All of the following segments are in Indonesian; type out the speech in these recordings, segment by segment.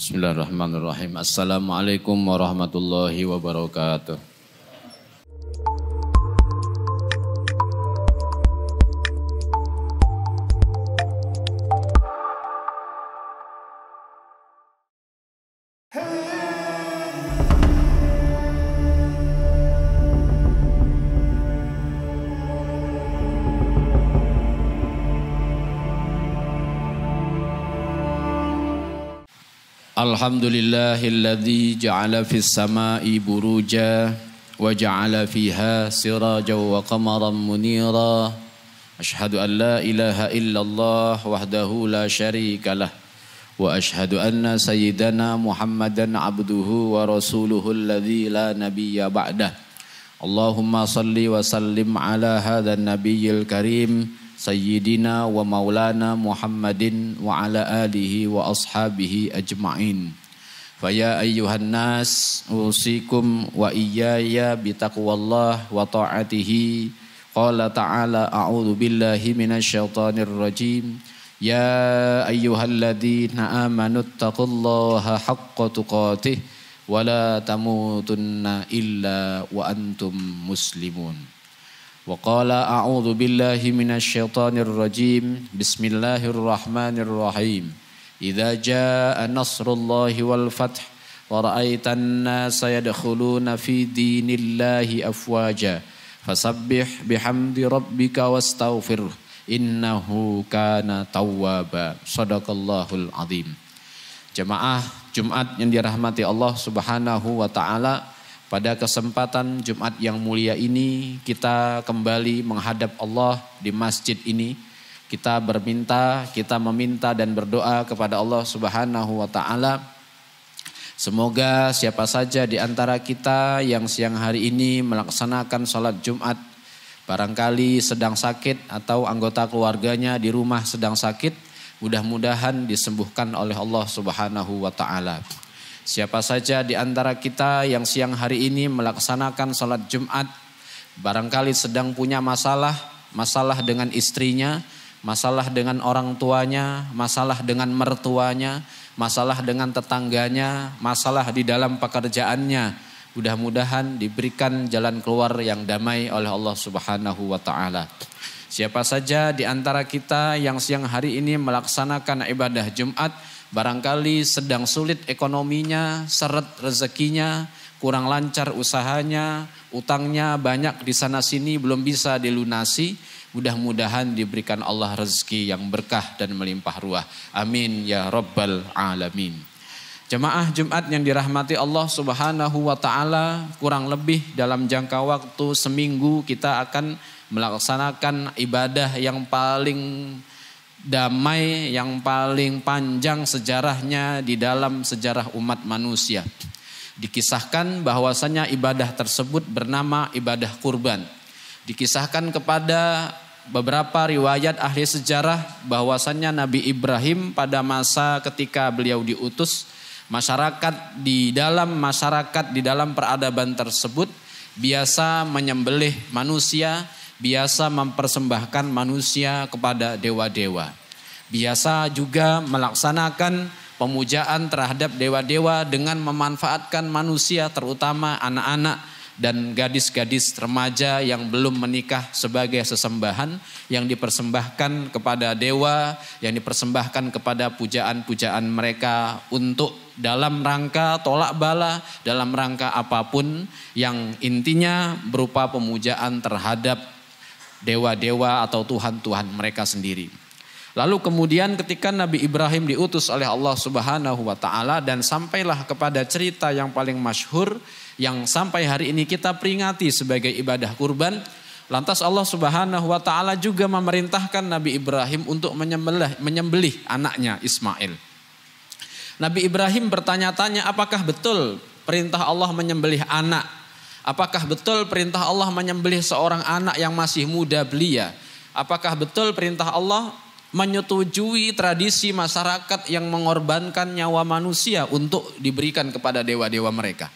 Bismillahirrahmanirrahim. Assalamualaikum warahmatullahi wabarakatuh. Alhamdulillahilladzi ja'ala fis sama'i buruja wa ja'ala fiha sirajan wa qamaran munira. Ashhadu an la ilaha illallah wahdahu la syarika lah wa ashhadu anna sayyidana Muhammadan abduhu wa rasuluhu alladzi la nabiyya ba'dah. Allahumma salli wa sallim ala hadzal nabiyyil karim Sayyidina wa maulana Muhammadin wa ala alihi wa ashabihi ajma'in. Faya ayyuhan nas usikum wa iyaya bitaqwallah wa ta'atihi. Qala ta'ala a'udzu billahi minasyaitonir rajim. Ya ayyuhalladzina amanu taqullaha haqqa tuqatih wa la tamutunna illa wa antum muslimun. Wa qala a'udzu billahi minasyaitonir rajim. Bismillahirrahmanirrahim. Idza jaa nasrullahi wal fath wa ra'aitan nasa yadkhuluna fi dinillahi afwaja fasabbih bihamdi rabbika wastaghfir innahu kana tawwaba. Shadaqallahul azim. Jemaah Jumat yang dirahmati Allah Subhanahu wa taala, pada kesempatan Jumat yang mulia ini kita kembali menghadap Allah di masjid ini. Kita meminta dan berdoa kepada Allah Subhanahu wa taala. Semoga siapa saja di antara kita yang siang hari ini melaksanakan salat Jumat barangkali sedang sakit atau anggota keluarganya di rumah sedang sakit, mudah-mudahan disembuhkan oleh Allah Subhanahu wa taala. Siapa saja di antara kita yang siang hari ini melaksanakan salat Jumat barangkali sedang punya masalah dengan istrinya, masalah dengan orang tuanya, masalah dengan mertuanya, masalah dengan tetangganya, masalah di dalam pekerjaannya, mudah-mudahan diberikan jalan keluar yang damai oleh Allah Subhanahu wa taala. Siapa saja di antara kita yang siang hari ini melaksanakan ibadah Jumat barangkali sedang sulit ekonominya, seret rezekinya, kurang lancar usahanya, utangnya banyak di sana sini belum bisa dilunasi, mudah-mudahan diberikan Allah rezeki yang berkah dan melimpah ruah. Amin ya rabbal alamin. Jemaah Jumat yang dirahmati Allah Subhanahu wa taala, kurang lebih dalam jangka waktu seminggu kita akan melaksanakan ibadah yang paling damai, yang paling panjang sejarahnya di dalam sejarah umat manusia. Dikisahkan bahwasanya ibadah tersebut bernama ibadah kurban. Dikisahkan kepada beberapa riwayat ahli sejarah bahwasanya Nabi Ibrahim pada masa ketika beliau diutus, di dalam peradaban tersebut biasa menyembelih manusia, biasa mempersembahkan manusia kepada dewa-dewa. Biasa juga melaksanakan pemujaan terhadap dewa-dewa dengan memanfaatkan manusia, terutama anak-anak dan gadis-gadis remaja yang belum menikah sebagai sesembahan yang dipersembahkan kepada dewa, yang dipersembahkan kepada pujaan-pujaan mereka untuk dalam rangka tolak bala, dalam rangka apapun yang intinya berupa pemujaan terhadap dewa-dewa atau Tuhan-Tuhan mereka sendiri. Lalu kemudian ketika Nabi Ibrahim diutus oleh Allah Subhanahu wa taala dan sampailah kepada cerita yang paling masyhur yang sampai hari ini kita peringati sebagai ibadah kurban, lantas Allah Subhanahu wa taala juga memerintahkan Nabi Ibrahim untuk menyembelih anaknya Ismail. Nabi Ibrahim bertanya-tanya, apakah betul perintah Allah menyembelih anak? Apakah betul perintah Allah menyembelih seorang anak yang masih muda belia? Apakah betul perintah Allah menyetujui tradisi masyarakat yang mengorbankan nyawa manusia untuk diberikan kepada dewa-dewa mereka?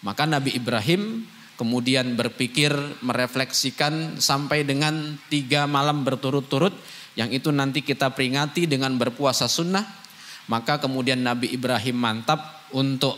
Maka Nabi Ibrahim kemudian berpikir, merefleksikan sampai dengan 3 malam berturut-turut, yang itu nanti kita peringati dengan berpuasa sunnah. Maka kemudian Nabi Ibrahim mantap untuk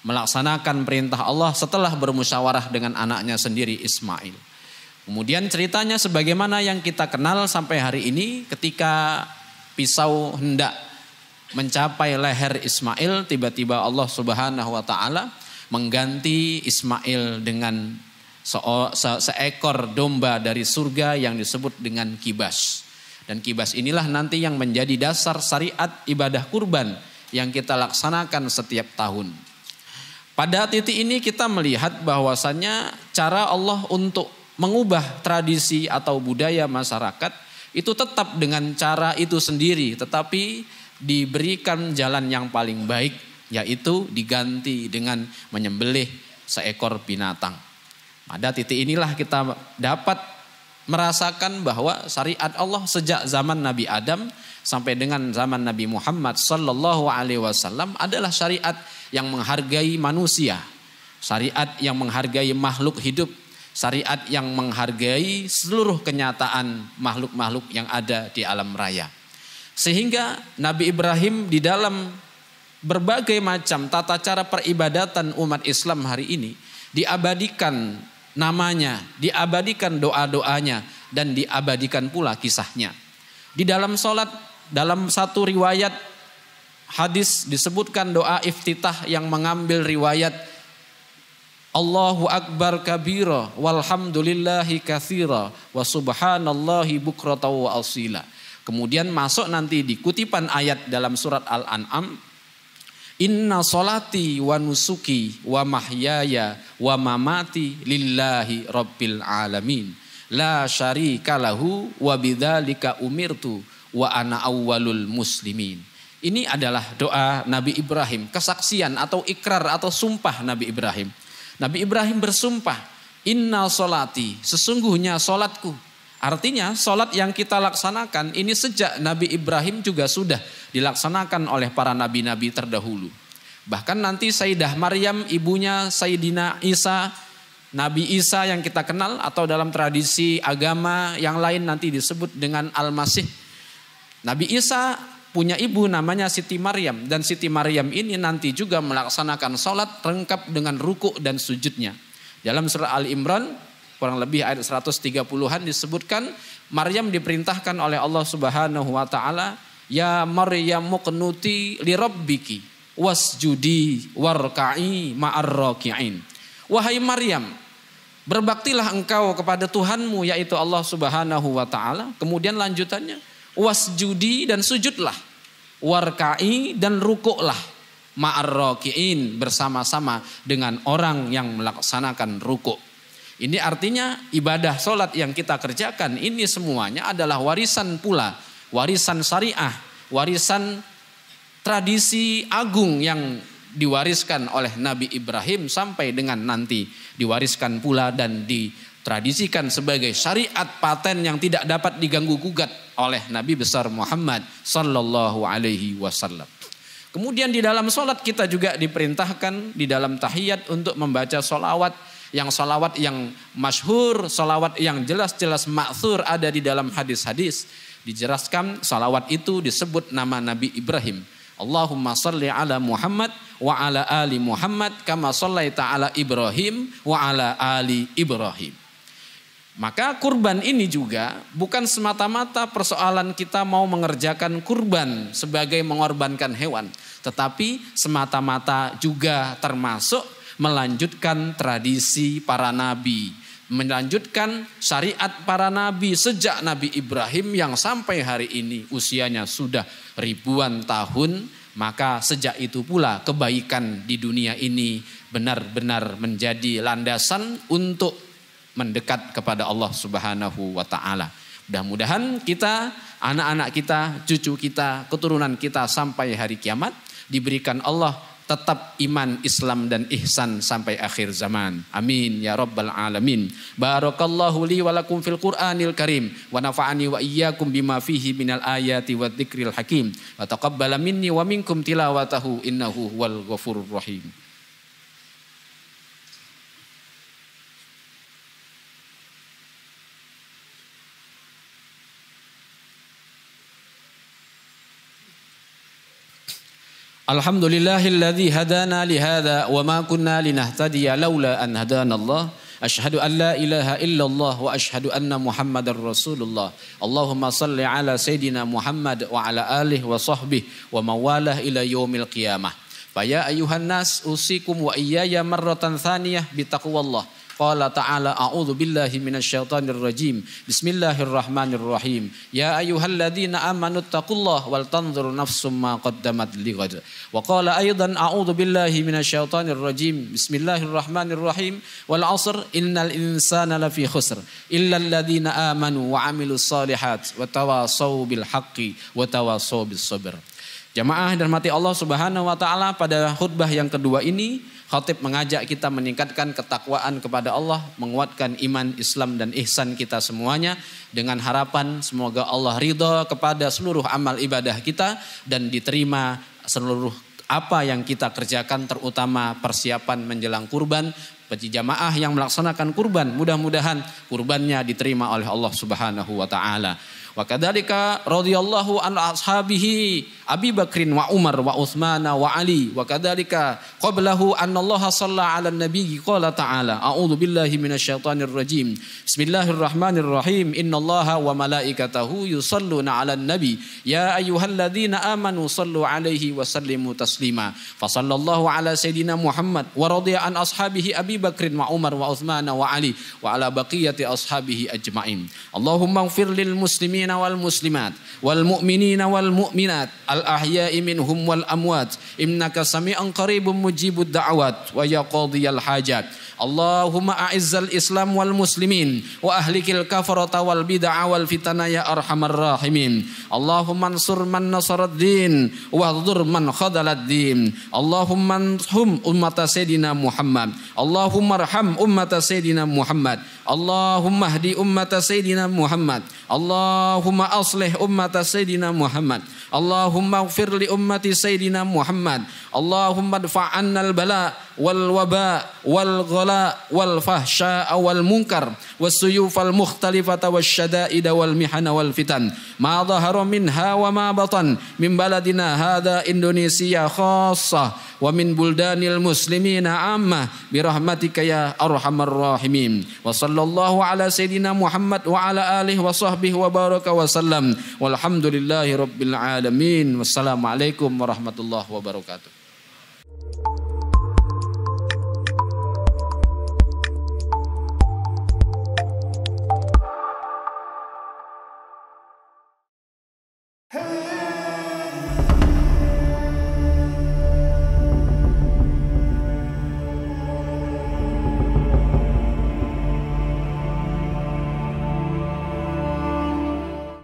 melaksanakan perintah Allah setelah bermusyawarah dengan anaknya sendiri Ismail. Kemudian ceritanya sebagaimana yang kita kenal sampai hari ini, ketika pisau hendak mencapai leher Ismail, tiba-tiba Allah Subhanahu wa taala mengganti Ismail dengan seekor domba dari surga yang disebut dengan kibas. Dan kibas inilah nanti yang menjadi dasar syariat ibadah kurban yang kita laksanakan setiap tahun. Pada titik ini kita melihat bahwasannya cara Allah untuk mengubah tradisi atau budaya masyarakat itu tetap dengan cara itu sendiri, tetapi diberikan jalan yang paling baik, yaitu diganti dengan menyembelih seekor binatang. Pada titik inilah kita dapat merasakan bahwa syariat Allah sejak zaman Nabi Adam sampai dengan zaman Nabi Muhammad sallallahu alaihi wasallam adalah syariat yang menghargai manusia, syariat yang menghargai makhluk hidup, syariat yang menghargai seluruh kenyataan makhluk-makhluk yang ada di alam raya. Sehingga Nabi Ibrahim di dalam berbagai macam tata cara peribadatan umat Islam hari ini diabadikan namanya, diabadikan doa-doanya, dan diabadikan pula kisahnya. Di dalam sholat, dalam satu riwayat hadis disebutkan doa iftitah yang mengambil riwayat Allahu Akbar kabira walhamdulillahi katsira wa subhanallahi bukrata wa asila. Kemudian masuk nanti di kutipan ayat dalam surat Al-An'am, inna solati wa nusuki wa mahyaya wa mamati lillahi rabbil alamin la syarika lahu wa bidzalika umirtu wa ana awwalul muslimin. Ini adalah doa Nabi Ibrahim, kesaksian atau ikrar atau sumpah Nabi Ibrahim. Nabi Ibrahim bersumpah, inna solati, sesungguhnya solatku. Artinya solat yang kita laksanakan ini sejak Nabi Ibrahim juga sudah dilaksanakan oleh para nabi-nabi terdahulu. Bahkan nanti Sayyidah Maryam, ibunya Sayyidina Isa, Nabi Isa yang kita kenal, atau dalam tradisi agama yang lain nanti disebut dengan Al-Masih. Nabi Isa punya ibu namanya Siti Maryam, dan Siti Maryam ini nanti juga melaksanakan sholat lengkap dengan rukuk dan sujudnya. Dalam surah Ali Imran kurang lebih ayat 130-an disebutkan Maryam diperintahkan oleh Allah Subhanahu wa taala, ya Maryam muqnuti li rabbiki wasjudi warka'i ma'ar raki'in. Wahai Maryam, berbaktilah engkau kepada Tuhanmu yaitu Allah Subhanahu wa taala. Kemudian lanjutannya, wasjudi dan sujudlah, warka'i dan rukuklah, ma'ar raki'in bersama-sama dengan orang yang melaksanakan rukuk. Ini artinya ibadah sholat yang kita kerjakan ini semuanya adalah warisan pula, warisan syariah, warisan tradisi agung yang diwariskan oleh Nabi Ibrahim sampai dengan nanti diwariskan pula dan ditradisikan sebagai syariat paten yang tidak dapat diganggu gugat oleh Nabi besar Muhammad sallallahu alaihi wasallam. Kemudian di dalam sholat kita juga diperintahkan di dalam tahiyat untuk membaca sholawat yang masyhur, sholawat yang jelas-jelas ma'thur ada di dalam hadis-hadis. Dijelaskan sholawat itu disebut nama Nabi Ibrahim. Allahumma salli ala Muhammad wa ala ali Muhammad kama sallaita ala Ibrahim wa ala ali Ibrahim. Maka kurban ini juga bukan semata-mata persoalan kita mau mengerjakan kurban sebagai mengorbankan hewan, tetapi semata-mata juga termasuk melanjutkan tradisi para nabi, melanjutkan syariat para nabi sejak Nabi Ibrahim yang sampai hari ini usianya sudah ribuan tahun. Maka sejak itu pula kebaikan di dunia ini benar-benar menjadi landasan untuk mendekat kepada Allah Subhanahu wa taala. Mudah-mudahan kita, anak-anak kita, cucu kita, keturunan kita sampai hari kiamat diberikan Allah tetap iman, Islam dan ihsan sampai akhir zaman. Amin ya rabbal alamin. Barakallahu li wa lakum fil Qur'anil Karim wa nafa'ani wa iyyakum bima fihi minal ayati wa dzikril hakim. Wa taqabbala minni wa minkum tilawatahu innahu huwal ghafurur rahim. Alhamdulillahilladzi hadana li hadza wa ma kunna linahtadiya laula an hadanallah. Asyhadu an la ilaha illallah wa asyhadu anna Muhammadar Rasulullah. Allahumma salli ala sayidina Muhammad wa ala alihi wa sahbihi wa mawalah ila yaumil qiyamah. Fa ya ayyuhan nas usikum wa iyaya marratan thaniyah bi taqwallah. Qala ta'ala a'udzu billahi minasyaitonir rajim. Bismillahirrahmanirrahim. Ya ayyuhalladzina amanu taqullaha wal tanzur nafsum ma qaddamat lighad. Wa qala aidan a'udzu billahi minasyaitonir rajim. Bismillahirrahmanirrahim. Wal 'asr innal insana lafi khusr illa alladzina amanu wa 'amilus shalihat wa tawassaw bil haqqi wa tawassaw bis sabr. Jamaah dan dirahmati Allah Subhanahu wa taala, pada khutbah yang kedua ini khatib mengajak kita meningkatkan ketakwaan kepada Allah, menguatkan iman, Islam dan ihsan kita semuanya dengan harapan semoga Allah ridha kepada seluruh amal ibadah kita dan diterima seluruh apa yang kita kerjakan, terutama persiapan menjelang kurban. Bagi jamaah yang melaksanakan kurban, mudah-mudahan kurbannya diterima oleh Allah Subhanahu wa taala. Wa kadzalika radhiyallahu an ashabihi Abi Bakrin wa Umar wa Utsman wa Ali wa kadzalika qablahu annallaha shalla 'alan nabiyyi qala ta'ala a'udzu billahi minasyaitonir rajim. Bismillahirrahmanirrahim. Innallaha wa malaikatahu yusholluna 'alan nabi ya ayyuhalladzina amanu shallu 'alaihi wa sallimu taslima. Fa sallallahu 'ala sayidina Muhammad wa radiya an ashabihi Abi Bakrin wa Umar wa Utsman wa Ali wa ala baqiyati ashabihi ajma'in. Allahumma ighfir lil muslimin wal muslimat wal mu'minina wal mu'minat al ahya'i minhum wal amwat innaka sami'un qaribun mujibud da'awat wa ya qadiyal hajat. Allahumma a'izzal islam wal muslimin wa ahlikil kafarata wal bid'a wal fitana ya arhamar rahimin. Allahumma ansur man nasarad din wa dhur man khadalad din. Allahumma anhum ummata sayyidina Muhammad. Allahumma arham ummata sayyidina Muhammad. Allahumma hdi ummata sayyidina Muhammad. Allahumma aslih ummata sayyidina Muhammad. Allahumma ighfir li ummati sayyidina Muhammad. Allahumma dfa' 'annal bala wal waba wal ghala wal fahsya wal munkar was suyuf al mukhtalifata wasyada'id wal mihana wal fitan ma dhahara minha wa ma batan min baladina hadza Indonesia khassah wa min buldanil muslimina amma bi rahmatika ya arhamar rahimin. Wa sallallahu ala sayidina Muhammad wa ala alihi wa sahbihi wa baraka wa sallam walhamdulillahi rabbil alamin. Wassalamualaikum warahmatullahi wabarakatuh.